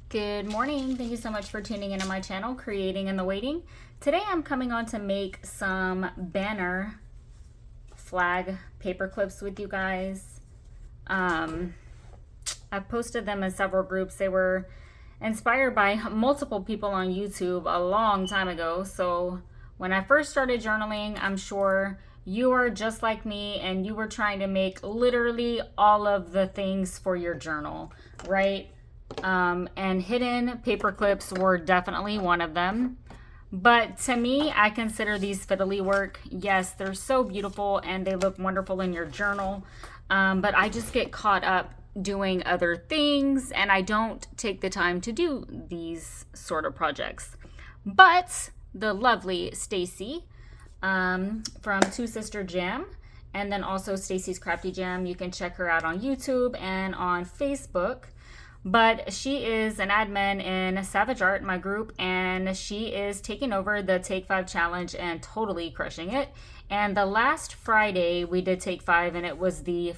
Good morning. Thank you so much for tuning into my channel, Creating in the Waiting. Today I'm coming on to make some banner flag paper clips with you guys. I posted them in several groups. They were inspired by multiple people on YouTube a long time ago. So when I first started journaling, I'm sure you are just like me and you were trying to make literally all of the things for your journal, right? And hidden paper clips were definitely one of them. But to me, I consider these fiddly work. Yes, they're so beautiful and they look wonderful in your journal. But I just get caught up doing other things and I don't take the time to do these sort of projects. But the lovely Stacy from Two Sister Jam, and then also Stacy's Crafty Jam, you can check her out on YouTube and on Facebook. But she is an admin in Savage Art, my group, and she is taking over the Take 5 challenge and totally crushing it. And the last Friday we did Take 5 and it was the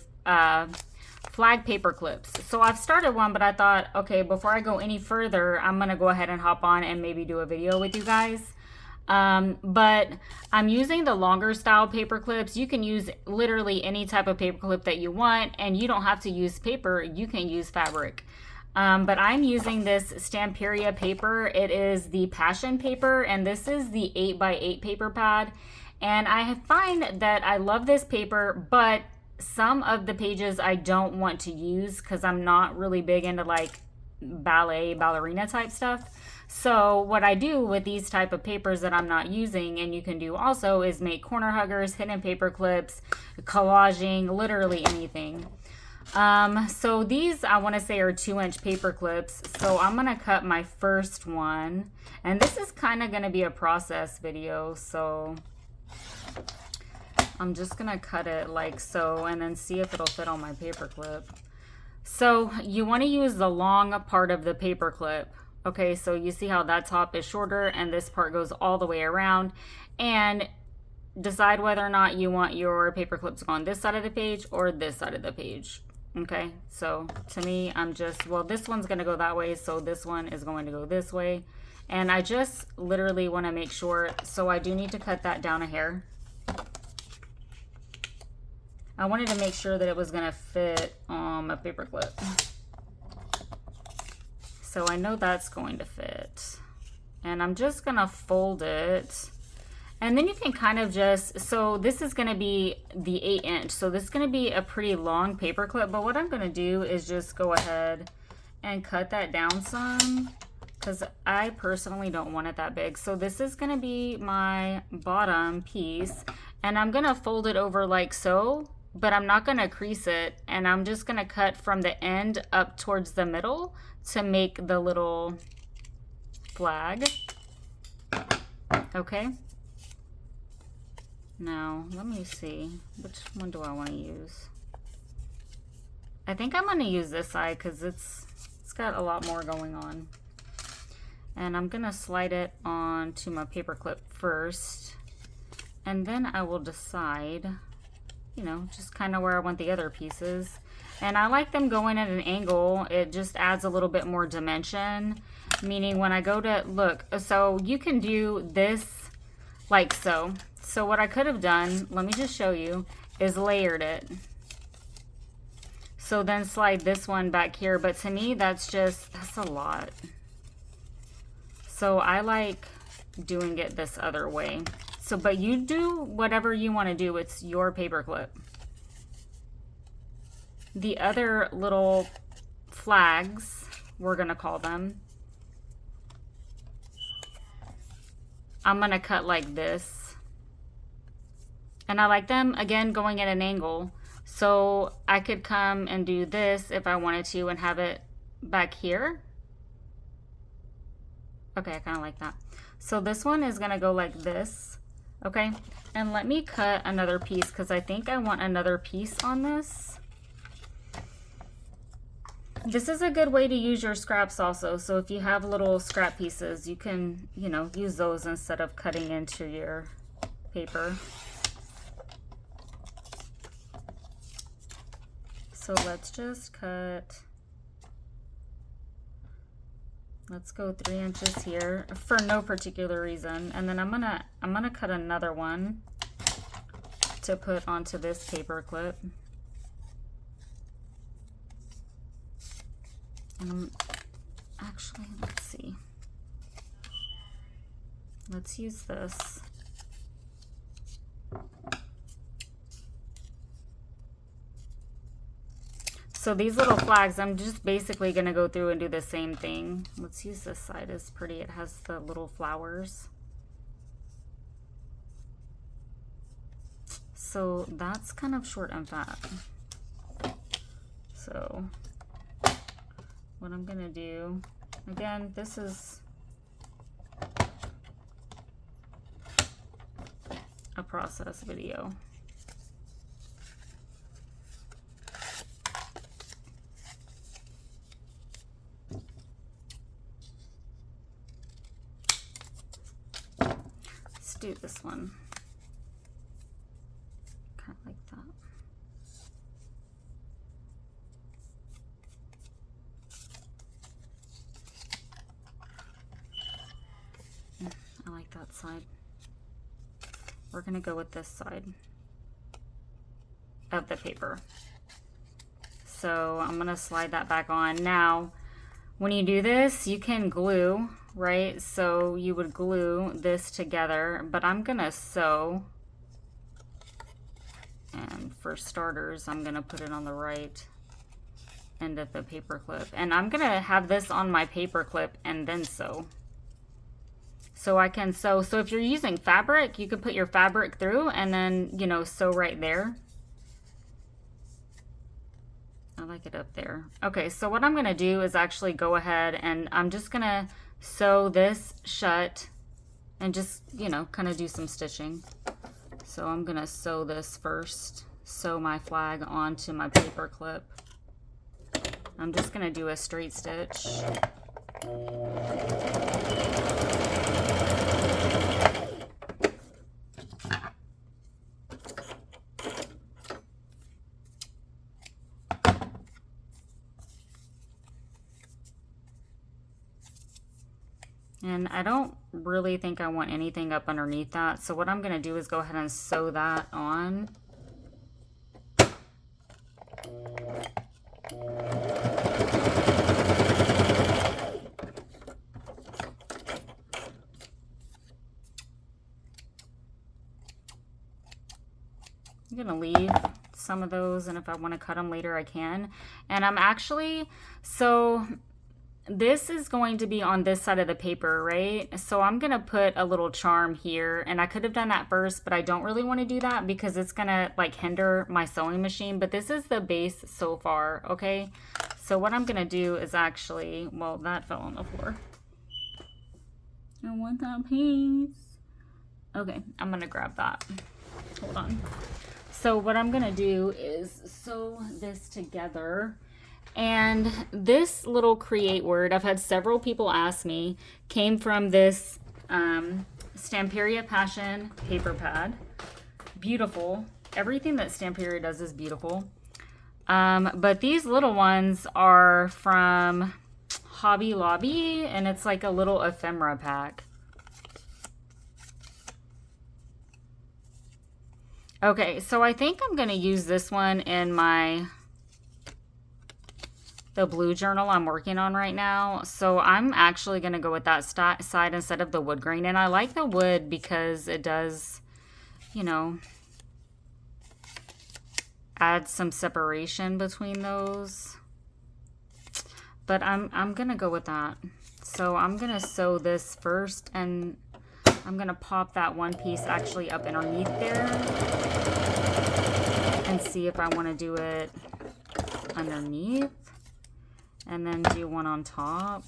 flag paper clips. So I've started one, but I thought, okay, before I go any further, I'm gonna go ahead and hop on and maybe do a video with you guys. But I'm using the longer style paper clips. You can use literally any type of paper clip that you want, and you don't have to use paper, you can use fabric. But I'm using this Stamperia paper. It is the Passion paper, and this is the 8x8 paper pad. And I find that I love this paper, but some of the pages I don't want to use because I'm not really big into like ballerina type stuff. So what I do with these type of papers that I'm not using, and you can do also, is make corner huggers, hidden paper clips, collaging, literally anything. So these I want to say are 2-inch paper clips. So I'm going to cut my first one, and this is kind of going to be a process video. So I'm just going to cut it like so and then see if it'll fit on my paper clip. So you want to use the long part of the paper clip. Okay, so you see how that top is shorter and this part goes all the way around, and decide whether or not you want your paper clips to go on this side of the page or this side of the page. Okay, so to me, I'm just, well, this one's going to go that way, so this one is going to go this way. And I just literally want to make sure, so I do need to cut that down a hair. I wanted to make sure that it was going to fit on a paper clip. So I know that's going to fit. And I'm just going to fold it. And then you can kind of just, so this is going to be the 8-inch. So this is going to be a pretty long paper clip. But what I'm going to do is just go ahead and cut that down some, because I personally don't want it that big. So this is going to be my bottom piece. And I'm going to fold it over like so, but I'm not going to crease it. And I'm just going to cut from the end up towards the middle to make the little flag. Okay. Now, let me see. Which one do I want to use? I think I'm going to use this side because it's got a lot more going on. And I'm going to slide it onto my paper clip first. And then I will decide, you know, just kind of where I want the other pieces. And I like them going at an angle. It just adds a little bit more dimension. Meaning when I go to, look, so you can do this like so. So what I could have done, let me just show you, is layered it. So then slide this one back here. But to me, that's a lot. So I like doing it this other way. So, but you do whatever you want to do. It's your paper clip. The other little flags, we're going to call them, I'm going to cut like this. And I like them, again, going at an angle. So I could come and do this if I wanted to and have it back here. Okay, I kind of like that. So this one is going to go like this. Okay, and let me cut another piece because I think I want another piece on this. This is a good way to use your scraps also. So if you have little scrap pieces, you can, you know, use those instead of cutting into your paper. So let's just cut Let's go 3 inches here for no particular reason. And then I'm gonna cut another one to put onto this paper clip. And actually, let's see. Let's use this. So these little flags, I'm just basically going to go through and do the same thing. Let's use this side. It's pretty. It has the little flowers. So that's kind of short and fat. So what I'm going to do, again, this is a process video. Let's do this one. Kind of like that. I like that side. We're going to go with this side of the paper. So I'm going to slide that back on. Now, when you do this, you can glue, right? So you would glue this together, but I'm going to sew. And for starters, I'm going to put it on the right end of the paper clip. And I'm going to have this on my paper clip and then sew. So I can sew. So if you're using fabric, you could put your fabric through and then, you know, sew right there. I like it up there. Okay, so what I'm going to do is actually go ahead and I'm just going to sew this shut and just, you know, kind of do some stitching. So I'm going to sew this first, sew my flag onto my paper clip. I'm just going to do a straight stitch. And I don't really think I want anything up underneath that. So what I'm going to do is go ahead and sew that on. I'm going to leave some of those, and if I want to cut them later, I can. And I'm actually, so this is going to be on this side of the paper, right? So I'm going to put a little charm here, and I could have done that first, but I don't really want to do that because it's going to like hinder my sewing machine. But this is the base so far, okay? So what I'm going to do is actually, well, that fell on the floor. I want that piece. Okay, I'm going to grab that. Hold on. So what I'm going to do is sew this together. And this little create word, I've had several people ask me, came from this Stamperia Passion paper pad. Beautiful. Everything that Stamperia does is beautiful. But these little ones are from Hobby Lobby, and it's like a little ephemera pack. Okay, so I think I'm going to use this one in the blue journal I'm working on right now. So I'm actually going to go with that side instead of the wood grain. And I like the wood because it does, you know, add some separation between those. But I'm going to go with that. So I'm going to sew this first, and I'm going to pop that one piece actually up underneath there and see if I want to do it underneath and then do one on top.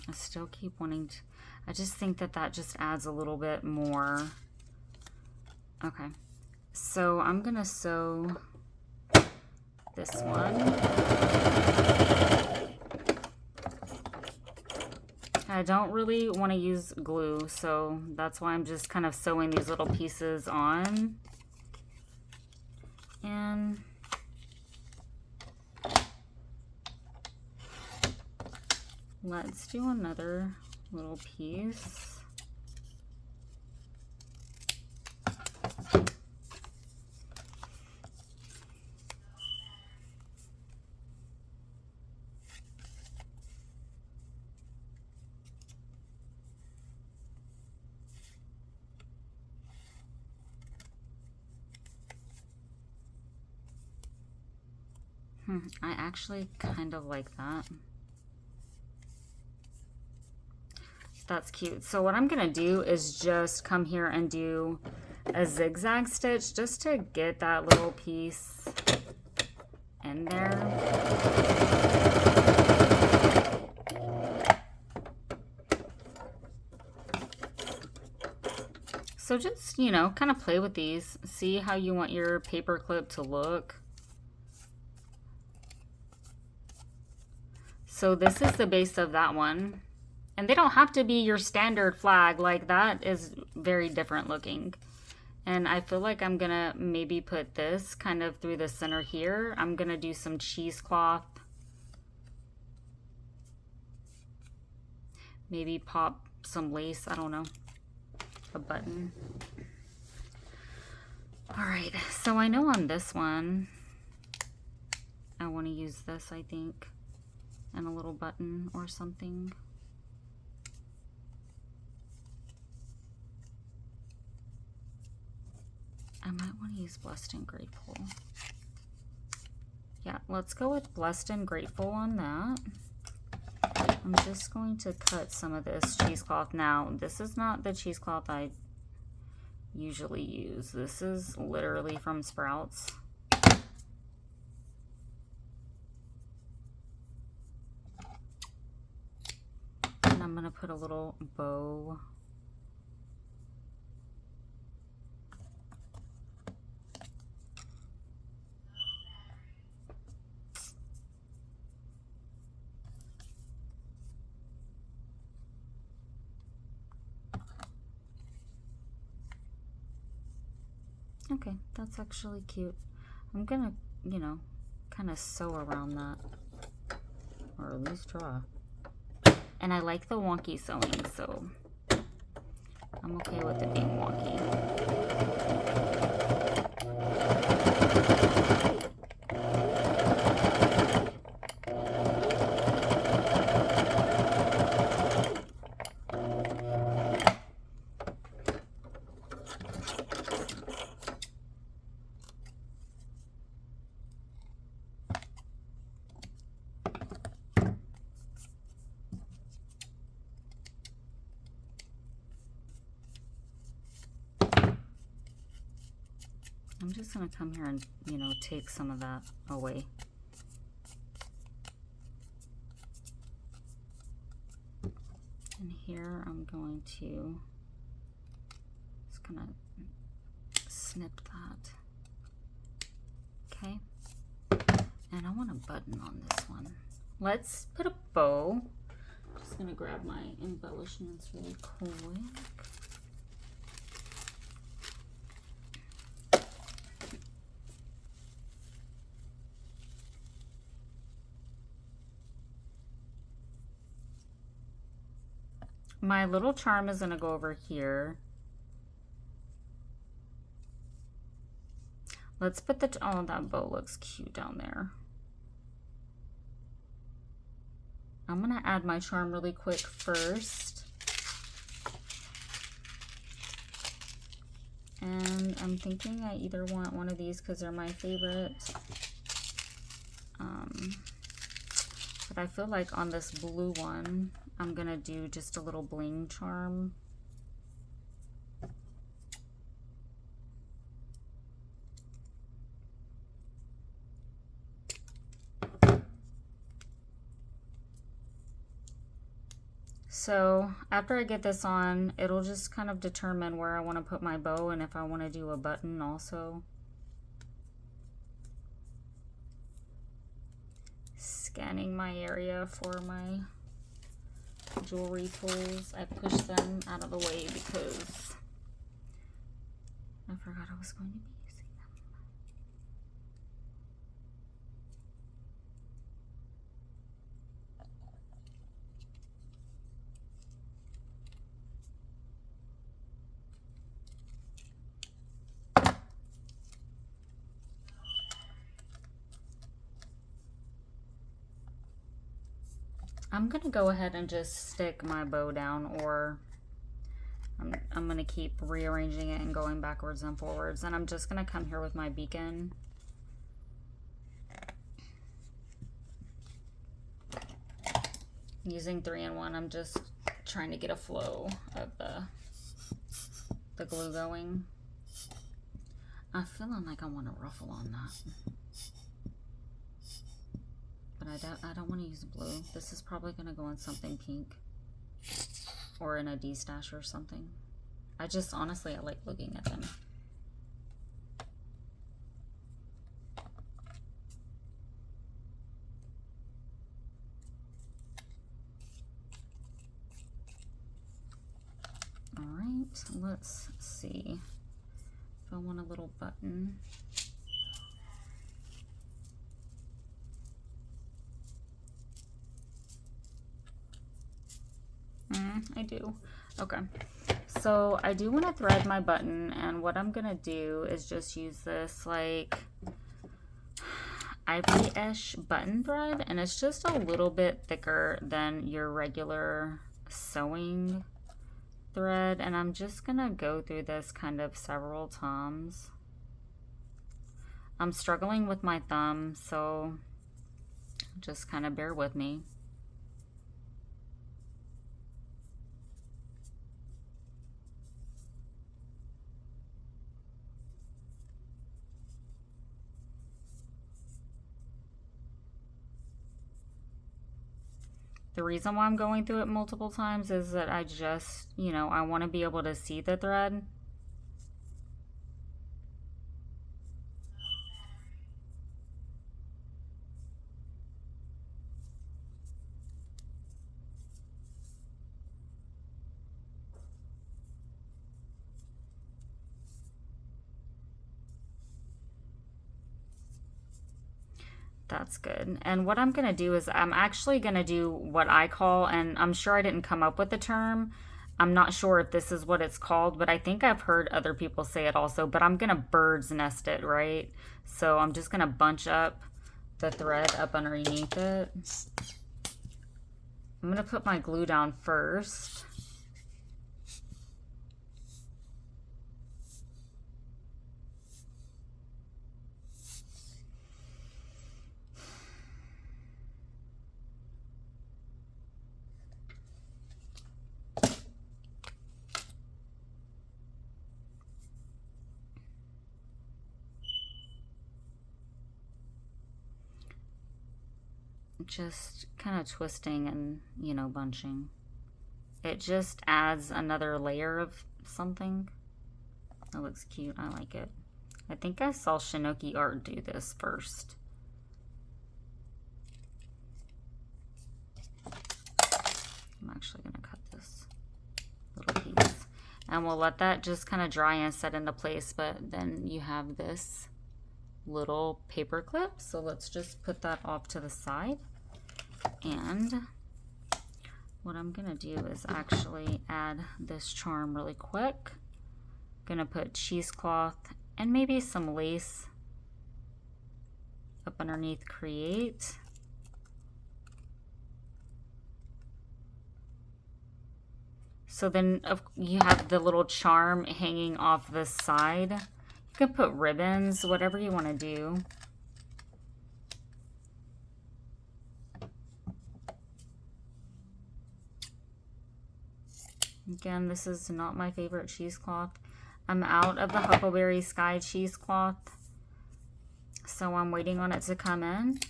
I still keep wanting to, I just think that that just adds a little bit more. Okay, so I'm going to sew this one. I don't really want to use glue, so that's why I'm just kind of sewing these little pieces on. And Let's do another little piece. I actually kind of like that. That's cute. So what I'm gonna do is just come here and do a zigzag stitch just to get that little piece in there. So just, you know, kind of play with these. See how you want your paper clip to look. So this is the base of that one. And they don't have to be your standard flag. Like, that is very different looking. And I feel like I'm gonna maybe put this kind of through the center here. I'm gonna do some cheesecloth. Maybe pop some lace, I don't know. A button. All right, so I know on this one, I wanna use this, I think. And a little button or something. I might want to use Blessed and Grateful. Yeah, let's go with Blessed and Grateful on that. I'm just going to cut some of this cheesecloth. Now, this is not the cheesecloth I usually use. This is literally from Sprouts. And I'm going to put a little bow. Okay, that's actually cute. I'm gonna, you know, kind of sew around that, or at least draw. And I like the wonky sewing, so I'm okay with it being wonky. I'm just gonna come here and, you know, take some of that away. And here I'm going to just gonna snip that. Okay. And I want a button on this one. Let's put a bow. Just gonna grab my embellishments really quick. My little charm is gonna go over here. Let's put the, oh, that bow looks cute down there. I'm gonna add my charm really quick first. And I'm thinking I either want one of these because they're my favorite. But I feel like on this blue one, I'm gonna do just a little bling charm. So after I get this on, it'll just kind of determine where I want to put my bow and if I want to do a button also. Scanning my area for my jewelry tools. I pushed them out of the way because I forgot I was going to be using them. I'm gonna go ahead and just stick my bow down, or I'm gonna keep rearranging it and going backwards and forwards, and I'm just gonna come here with my beacon. Using 3-in-1, I'm just trying to get a flow of the glue going. I'm feeling like I want a ruffle on that. But I don't want to use blue. This is probably going to go in something pink. Or in a D-stash or something. I like looking at them. Alright, let's see if I want a little button. I do. Okay. So I do want to thread my button, and what I'm going to do is just use this like ivory-ish button thread, and it's just a little bit thicker than your regular sewing thread, and I'm just going to go through this kind of several times. I'm struggling with my thumb, so just kind of bear with me. The reason why I'm going through it multiple times is that I just, you know, I want to be able to see the thread. That's good. And what I'm going to do is I'm actually going to do what I call, and I'm sure I didn't come up with the term. I'm not sure if this is what it's called, but I think I've heard other people say it also, but I'm going to bird's nest it, right? So I'm just going to bunch up the thread up underneath it. I'm going to put my glue down first. Just kind of twisting and, you know, bunching. It just adds another layer of something. That looks cute. I like it. I think I saw Shinoki Art do this first. I'm actually going to cut this little piece. And we'll let that just kind of dry and set into place, but then you have this little paper clip. So let's just put that off to the side. And what I'm gonna do is actually add this charm really quick. Gonna put cheesecloth and maybe some lace up underneath Create. So then you have the little charm hanging off this side. You can put ribbons, whatever you want to do. Again, this is not my favorite cheesecloth. I'm out of the Huckleberry Sky cheesecloth, so I'm waiting on it to come in.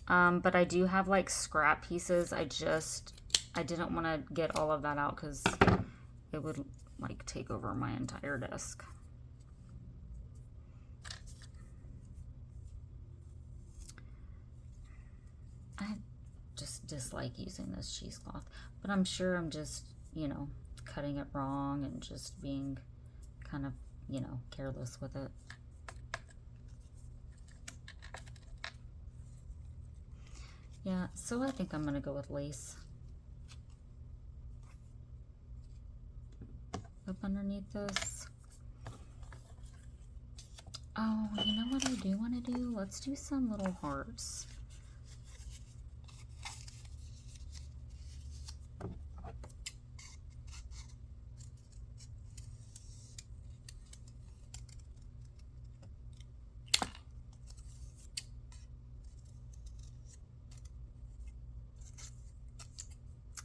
But I do have like scrap pieces. I didn't want to get all of that out because it would like take over my entire desk. I just dislike using this cheesecloth, but I'm sure I'm just, you know, cutting it wrong and just being kind of, you know, careless with it. Yeah, so I think I'm gonna go with lace up underneath this. Oh, you know what I do want to do? Let's do some little hearts.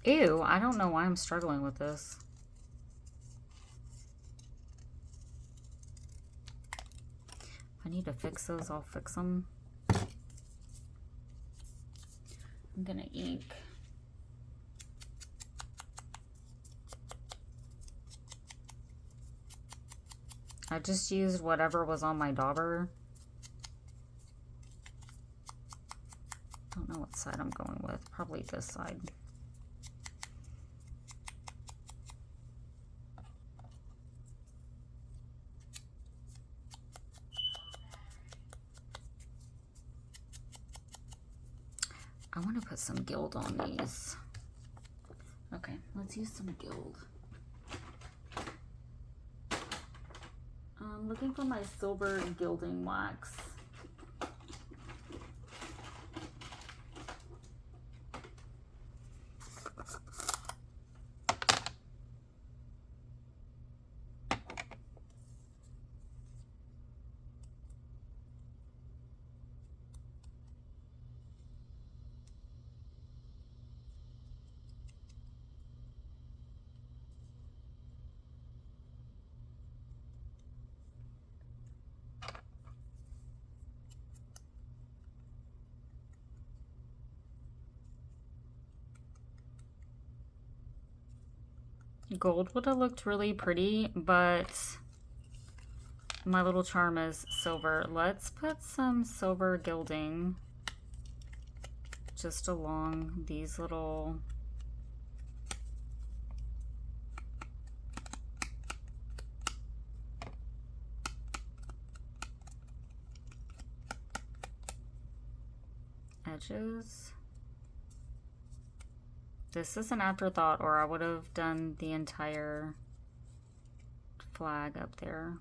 Ew, I don't know why I'm struggling with this. If I need to fix those, I'll fix them. I'm gonna ink. I just used whatever was on my dauber. Don't know what side I'm going with. Probably this side. I want to put some gild on these. Okay, let's use some gild. I'm looking for my silver gilding wax. Gold would have looked really pretty, but my little charm is silver. Let's put some silver gilding just along these little edges. This is an afterthought, or I would have done the entire flag up there.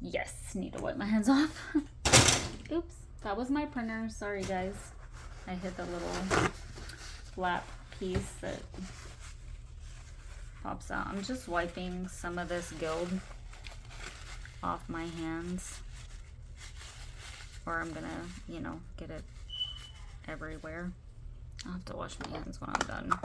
Yes, need to wipe my hands off. Oops, that was my printer. Sorry, guys. I hit the little flap piece that pops out. I'm just wiping some of this gild off my hands, or I'm gonna, you know, get it everywhere. I'll have to wash my hands when I'm done.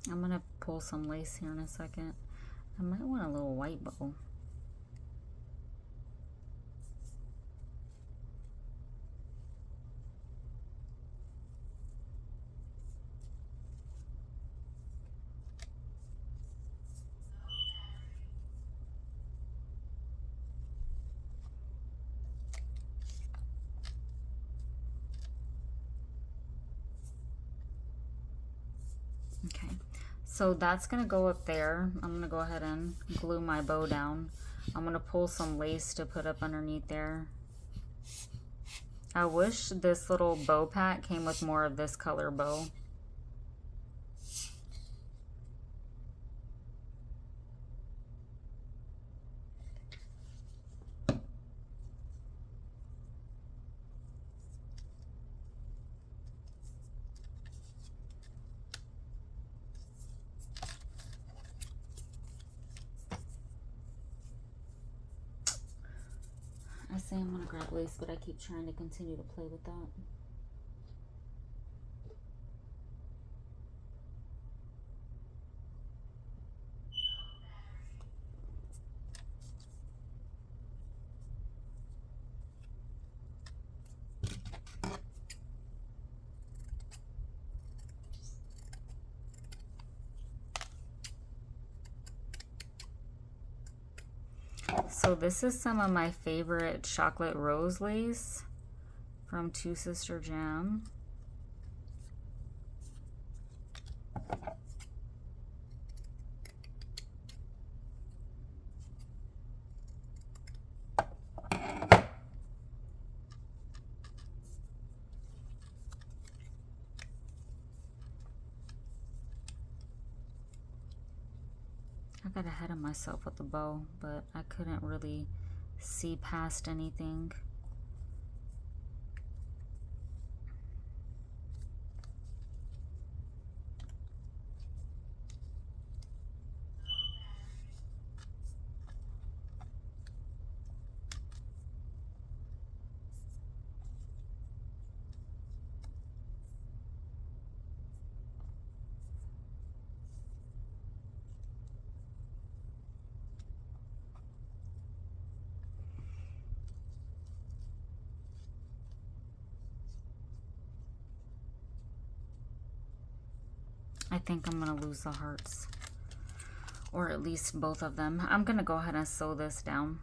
I'm gonna pull some lace here in a second. I might want a little white bow. Okay, so that's gonna go up there. I'm gonna go ahead and glue my bow down. I'm gonna pull some lace to put up underneath there. I wish this little bow pack came with more of this color bow. I say I'm gonna grab lace, but I keep trying to continue to play with that. So this is some of my favorite chocolate rose lace from Two Sister Jam. I got ahead of myself with the bow, but I couldn't really see past anything. I think I'm gonna lose the hearts, or at least both of them. I'm gonna go ahead and sew this down.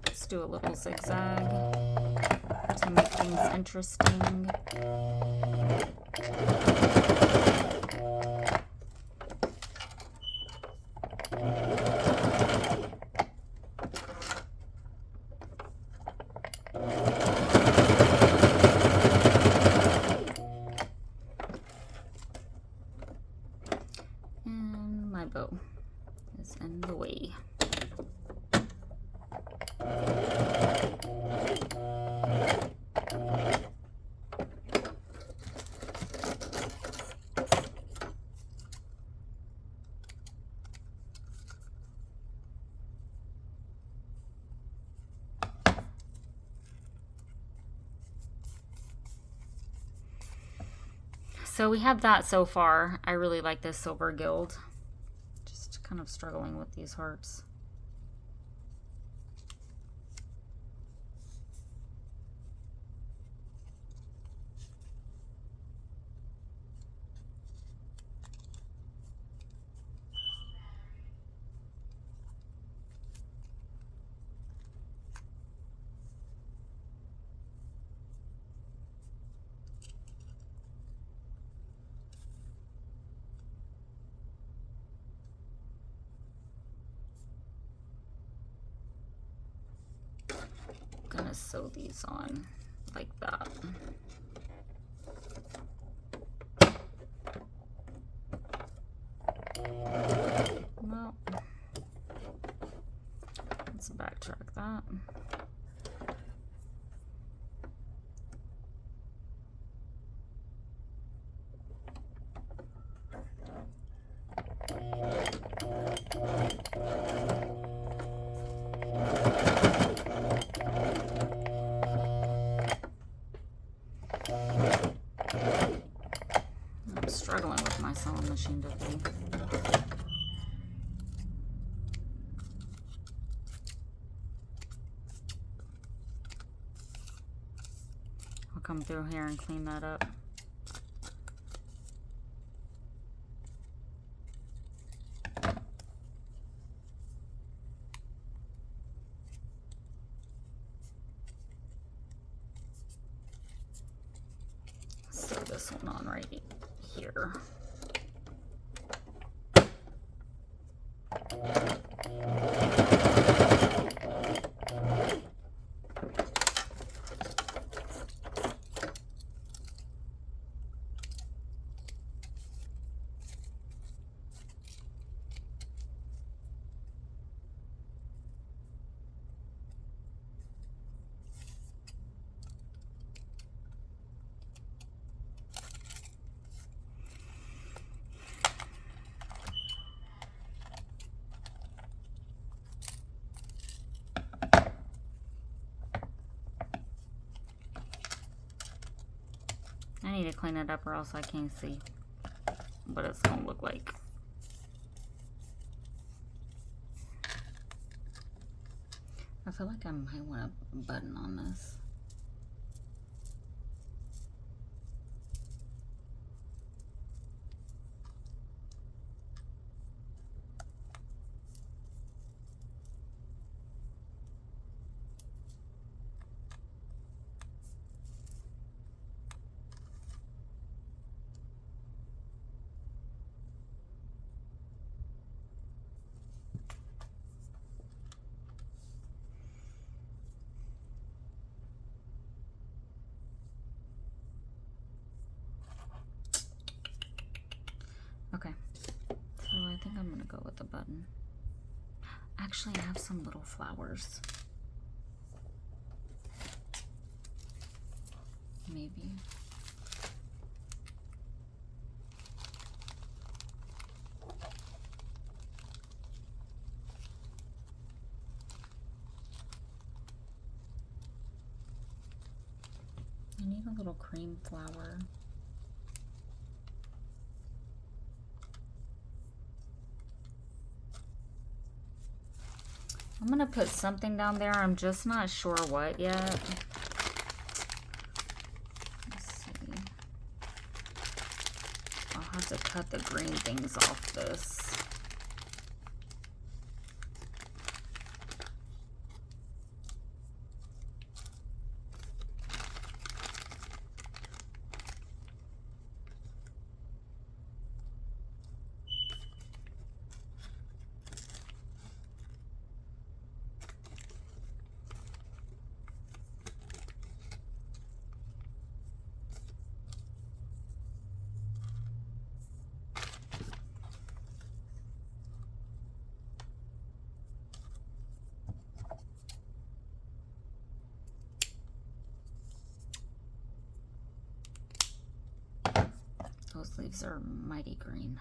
Let's do a little zigzag to make things interesting. And my bow is in the way. So we have that so far. I really like this silver gild. Just kind of struggling with these hearts. Gonna sew these on like that. Well, let's backtrack that. I'm struggling with my sewing machine today. I'll come through here and clean that up. going on right here. I need to clean it up or else I can't see what it's gonna look like. I feel like I might want a button on this. Okay, so I think I'm gonna go with the button. Actually, I have some little flowers. Maybe. I need a little cream flower. I'm gonna put something down there. I'm just not sure what yet. Let's see. I'll have to cut the green things off this. Those leaves are mighty green.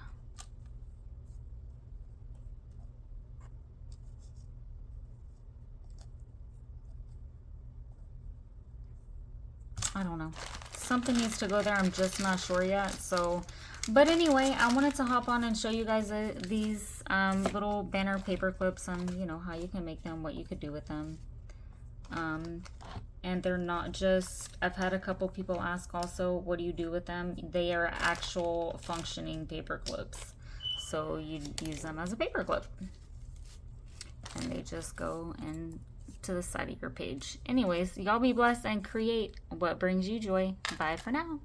I don't know. Something needs to go there. I'm just not sure yet. So, but anyway, I wanted to hop on and show you guys these little banner paper clips and, you know, how you can make them, what you could do with them. And they're not just, I've had a couple people ask also, what do you do with them? They are actual functioning paper clips. So you use them as a paper clip. And they just go in to the side of your page. Anyways, y'all be blessed and create what brings you joy. Bye for now.